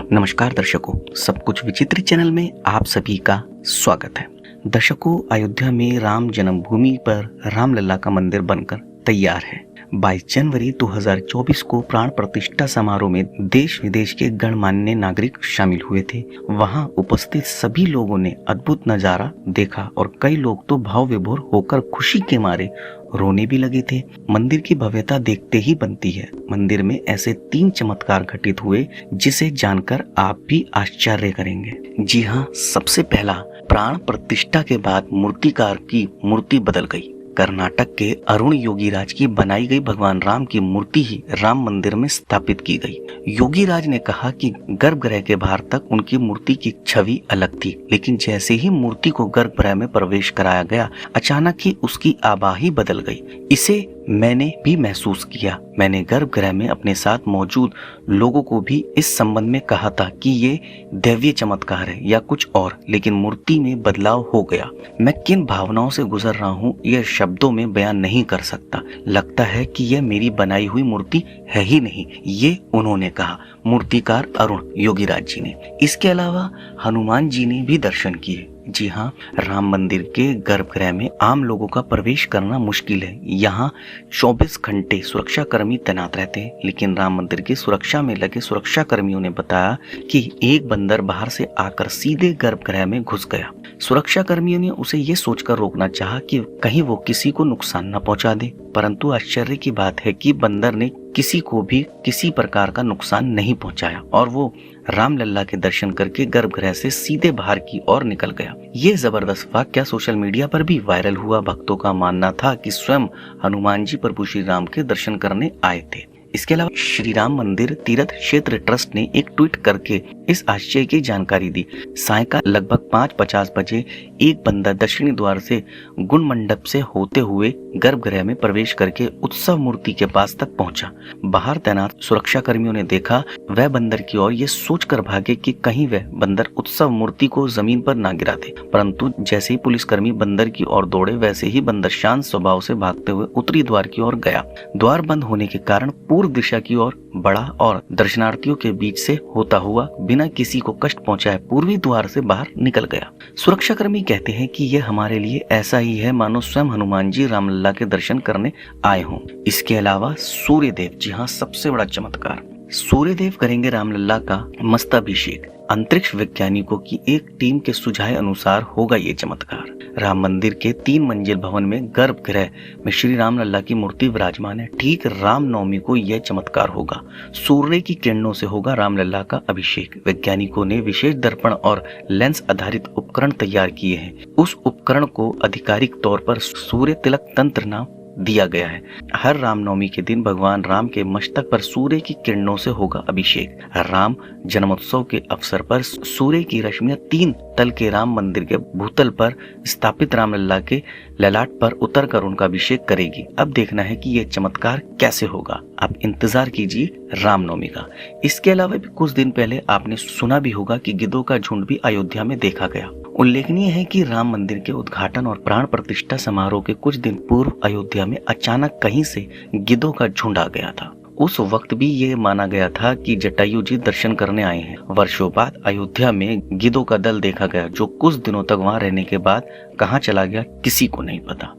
नमस्कार दर्शकों, सब कुछ विचित्र चैनल में आप सभी का स्वागत है। दर्शकों, अयोध्या में राम जन्मभूमि पर रामलला का मंदिर बनकर तैयार है। 22 जनवरी 2024 को प्राण प्रतिष्ठा समारोह में देश विदेश के गणमान्य नागरिक शामिल हुए थे। वहां उपस्थित सभी लोगों ने अद्भुत नजारा देखा और कई लोग तो भाव विभोर होकर खुशी के मारे रोने भी लगे थे। मंदिर की भव्यता देखते ही बनती है। मंदिर में ऐसे 3 चमत्कार घटित हुए जिसे जानकर आप भी आश्चर्य करेंगे। जी हाँ, सबसे पहला, प्राण प्रतिष्ठा के बाद मूर्तिकार की मूर्ति बदल गई। कर्नाटक के अरुण योगीराज की बनाई गई भगवान राम की मूर्ति ही राम मंदिर में स्थापित की गई। योगीराज ने कहा कि गर्भगृह के बाहर तक उनकी मूर्ति की छवि अलग थी, लेकिन जैसे ही मूर्ति को गर्भगृह में प्रवेश कराया गया, अचानक ही उसकी आभा ही बदल गई। इसे मैंने भी महसूस किया। मैंने गर्भगृह में अपने साथ मौजूद लोगों को भी इस संबंध में कहा था कि ये दैवीय चमत्कार है या कुछ और, लेकिन मूर्ति में बदलाव हो गया। मैं किन भावनाओं से गुजर रहा हूँ यह शब्दों में बयान नहीं कर सकता। लगता है कि यह मेरी बनाई हुई मूर्ति है ही नहीं, ये उन्होंने कहा, मूर्तिकार अरुण योगीराज जी ने। इसके अलावा हनुमान जी ने भी दर्शन किए। जी हाँ, राम मंदिर के गर्भगृह में आम लोगों का प्रवेश करना मुश्किल है। यहाँ 24 घंटे सुरक्षा कर्मी तैनात रहते हैं, लेकिन राम मंदिर की सुरक्षा में लगे सुरक्षा कर्मियों ने बताया कि एक बंदर बाहर से आकर सीधे गर्भगृह में घुस गया। सुरक्षा कर्मियों ने उसे ये सोचकर रोकना चाहा कि कहीं वो किसी को नुकसान न पहुंचा दे, परंतु आश्चर्य की बात है कि बंदर ने किसी को भी किसी प्रकार का नुकसान नहीं पहुंचाया और वो रामलला के दर्शन करके गर्भगृह से सीधे बाहर की ओर निकल गया। ये जबरदस्त वाकया सोशल मीडिया पर भी वायरल हुआ। भक्तों का मानना था कि स्वयं हनुमान जी प्रभु श्री राम के दर्शन करने आए थे। इसके अलावा श्री राम मंदिर तीर्थ क्षेत्र ट्रस्ट ने एक ट्वीट करके इस आश्चर्य की जानकारी दी। सायंकाल लगभग 5:50 बजे एक बंदर दक्षिणी द्वार से गुण मंडप से होते हुए गर्भगृह में प्रवेश करके उत्सव मूर्ति के पास तक पहुंचा। बाहर तैनात सुरक्षा कर्मियों ने देखा वह बंदर की ओर ये सोचकर भागे कि कहीं वह बंदर उत्सव मूर्ति को जमीन पर ना गिरा दे, परंतु जैसे ही पुलिसकर्मी बंदर की ओर दौड़े, वैसे ही बंदर शांत स्वभाव से भागते हुए उत्तरी द्वार की ओर गया। द्वार बंद होने के कारण पूर्व दिशा की ओर बढ़ा और दर्शनार्थियों के बीच से होता हुआ बिना किसी को कष्ट पहुंचाए पूर्वी द्वार से बाहर निकल गया। सुरक्षा कर्मी कहते हैं कि यह हमारे लिए ऐसा ही है मानो स्वयं हनुमान जी रामलला के दर्शन करने आए हों। इसके अलावा सूर्यदेव, जी हाँ, सबसे बड़ा चमत्कार, सूर्यदेव करेंगे रामलला का मस्तकाभिषेक। अंतरिक्ष वैज्ञानिकों की एक टीम के सुझाव अनुसार होगा ये चमत्कार। राम मंदिर के 3 मंजिल भवन में गर्भगृह में श्री रामलला की मूर्ति विराजमान है। ठीक रामनवमी को यह चमत्कार होगा। सूर्य की किरणों से होगा रामलला का अभिषेक। वैज्ञानिकों ने विशेष दर्पण और लेंस आधारित उपकरण तैयार किए हैं। उस उपकरण को आधिकारिक तौर पर सूर्य तिलक तंत्र नाम दिया गया है। हर रामनवमी के दिन भगवान राम के मस्तक पर सूर्य की किरणों से होगा अभिषेक। राम जन्मोत्सव के अवसर पर सूर्य की रश्मियां 3 तल के राम मंदिर के भूतल पर स्थापित रामलला के ललाट पर उतरकर उनका अभिषेक करेगी। अब देखना है कि यह चमत्कार कैसे होगा। आप इंतजार कीजिए रामनवमी का। इसके अलावा भी कुछ दिन पहले आपने सुना भी होगा कि गिद्धों का झुंड भी अयोध्या में देखा गया। उल्लेखनीय है कि राम मंदिर के उद्घाटन और प्राण प्रतिष्ठा समारोह के कुछ दिन पूर्व अयोध्या में अचानक कहीं से गिद्धों का झुंड आ गया था। उस वक्त भी ये माना गया था कि जटायु जी दर्शन करने आए हैं। वर्षों बाद अयोध्या में गिद्धों का दल देखा गया, जो कुछ दिनों तक वहां रहने के बाद कहां चला गया किसी को नहीं पता।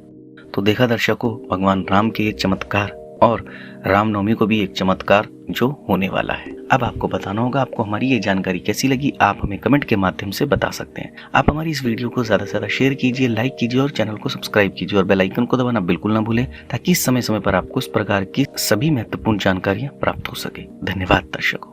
तो देखा दर्शकों, भगवान राम के ये चमत्कार और रामनवमी को भी एक चमत्कार जो होने वाला है। अब आपको बताना होगा आपको हमारी ये जानकारी कैसी लगी। आप हमें कमेंट के माध्यम से बता सकते हैं। आप हमारी इस वीडियो को ज्यादा से ज्यादा शेयर कीजिए, लाइक कीजिए और चैनल को सब्सक्राइब कीजिए और बेल आइकन को दबाना बिल्कुल ना भूलें, ताकि समय समय पर आपको इस प्रकार की सभी महत्वपूर्ण जानकारियां प्राप्त हो सके। धन्यवाद दर्शकों।